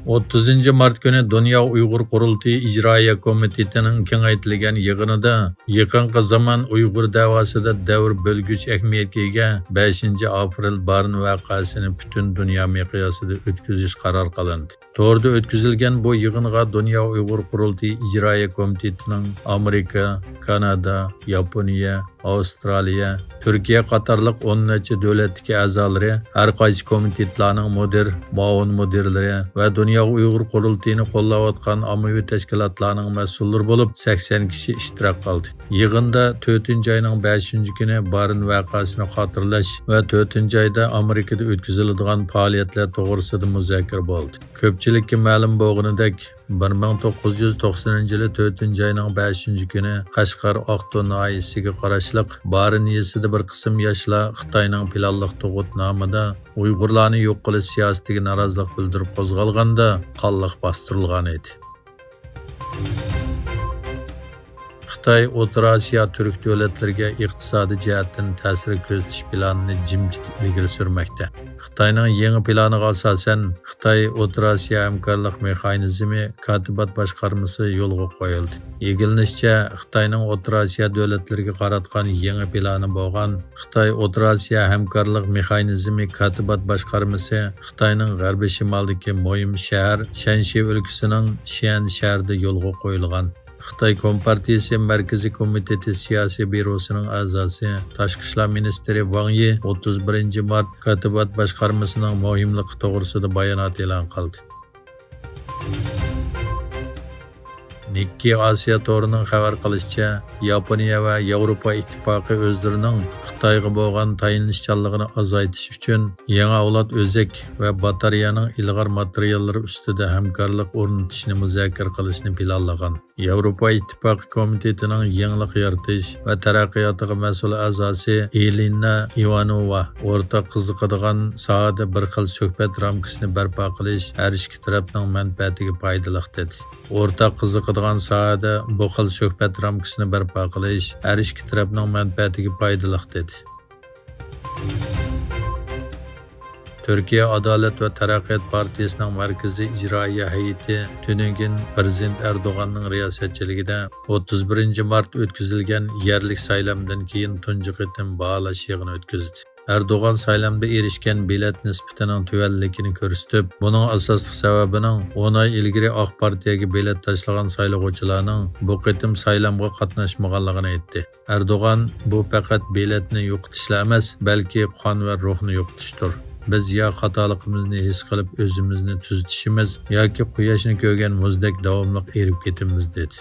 30 mart günü Dünya Uyghur Qurultayı İcraiya Komitetining kengaytirilgan yig'inida yaqinqi zaman Uyg'ur davosida davr bo'lgich ahamiyatga ega 5 aprel Barn voqeasini butun dunyo miqyosida o'tkazish qaror qilindi. To'g'rida o'tkazilgan bu yig'inga Dünya Uyghur Qurultayı İcraiya Komitetining Amerika, Kanada, Yaponiya, Avstraliya, Turkiya qatorliq 10 necha davlatdagi a'zolari, har qaysi komitetlarning muavin mudirlari va Dünya Uyghur Qurultayini qo'llayotgan ommaviy tashkilotlarning mas'ullari bo'lib 80 kishi ishtirok qildi. Yig'inda 4-oyning 5-kuni Barn voqeasini xotirlash va 4-oyda Amerikada o'tkaziladigan faoliyatlar to'g'risida muzokara bo'ldi. Ko'pchilikka ma'lum bo'lganidek 1990-yili 4-oyning 5-kuni Qashqar Oqto noyisiga qarashliq Barn yesida bir qism yoshlar Xitoyning planliq tug'ut nomida Uyg'urlarni yo'q qilish siyosatiga norozilik bildirib qo'zg'alganda qonliq bostirilgan edi. Xitoy O'rta Osiyo turk davlatlariga iqtisodiy jihatdan ta'sir ko'rsatish planini jimjit ilgari surmoqda. Xitoyning yangi planiga asosan Xitoy O'rta Osiyo hamkorlik mexanizmi katibat boshqarmasi yo'lga qo'yildi. Yegilishicha Xitoyning O'rta Osiyo davlatlariga qaratgan yangi plani bo'lgan Xitoy O'rta Osiyo hamkorlik mexanizmi katibat boshqarmasi Xitoyning g'arbiy shimoldagi muhim shahar Shanxi o'lkasining Xian shahrida yo'lga qo'yilgan. Xitoy Kompartiyasi Markaziy komiteti siyosiy byurosining a'zosi Tashqi ishlar ministri Wang Yi 31 mart katibat boshqarmasining muhimligi to'g'risida bayonot e'lon qildi. Nikkei Osiyo to'rining xabar qilishicha, Yaponiya va Yevropa ittifoqi o'zlarining Xitoyga bo'lgan tayinishchanligini azaytish uchun yangi avlod o'zak va batareyaning ilg'or materiallari ustida hamkorlik o'rnatishni muzokara qilishni planlagan. Yevropa ittifoqi komitetining yangilik yaratish va taraqqiyotiga mas'ul a'zosi Elina Ivanova o'rtaq qiziqadigan sohada bir xil suhbat ramkasini barpo qilish har ikki tarafning manfaatiga foydali dedi. O'rtaq qiziqadigan sohada bu xil suhbat ramkasini barpo qilish har ikki tarafning manfaatiga foydali dedi. Türkiye Adalet ve Taraqqiyot Partiyasining Markaziy ijroiya hay'ati tunugin Prezident Erdo'g'anning riyosatchiligida 31 mart o'tkazilgan yerlik saylamdan keyin tunji qitim baholash yig'ini o'tkazdi. Erdo'g'an saylamda erishgan bilet nisbatining tuvanligini ko'rsatib, buning asosli sababining 10 oy ilgari Oq partiyaga bilet tashlagan saylovchilarning bu qitim saylamga qatnashmaganligini aytdi. Erdo'g'an bu faqat biletni yo'qotishlar emas, balki qon va ruhni yo'qotishdir. Biz ya xatoligimizni his qilib o'zimizni tuzatishimiz yoki quyoshni ko'rgan muzdek davomli erib ketimiz dedi.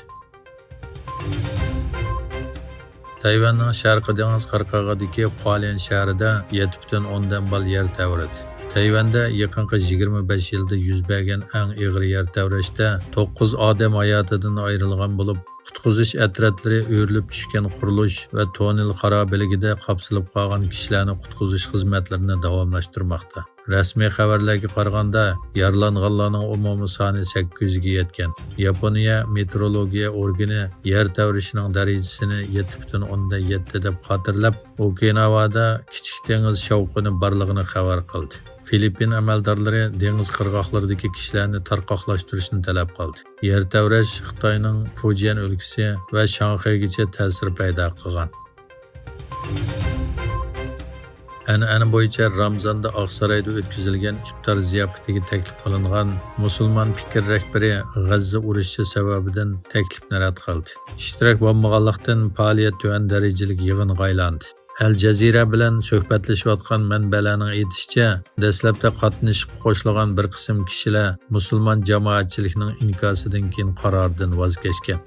Tayvanning Sharqiy dengiz qirg'og'idagi Hualien shahrida 7,10 bal yer tavradi. Tayvanda yaqinqi 25 yilda yuz bergan eng og'ir yer tavrashda 9 odam hayotidan ayrilgan bo'lib, qutqizish otryadlari o'rilib tushgan qurilish va tonel xarobaligida qapsilib qolgan kishilarni qutqizish xizmatlarini davomlashtirmoqda. Rasmiy xabarlarga qaraganda, yaralanganlarning umumiy soni 800 ga yetgan. Yaponiya meteorologiya organi yer tavrishining darajasini 7,7 deb xotirlab, Okinawada kichik dengiz shovqini borligini xabar qildi. Filippin amaldorlari dengiz qirg'oqlaridagi kishilarni tarqoqlashtirishni talab qildi. Yer tavrash Xitoyning Fujian o'lkasi va Shanxaygacha ta'sir paydo qilgan. An'ana bo'yicha Ramzonda Oqsaroyda o'tkazilgan iftor ziyofatiga taklif qilingan musulmon fikr rahbari G'azza urushi sababidan taklifni rad qildi. Ishtirok bo'lmaganlikdan faoliyat tuvan darajalik yig'inga aylandi. Al Jazeera bilan suhbatlashayotgan manbalarning aytishicha, dastlabda qatnashishga qo'shilgan bir qism kishilar musulmon jamoatchilikning inkosidan keyin qarordan voz kechgan.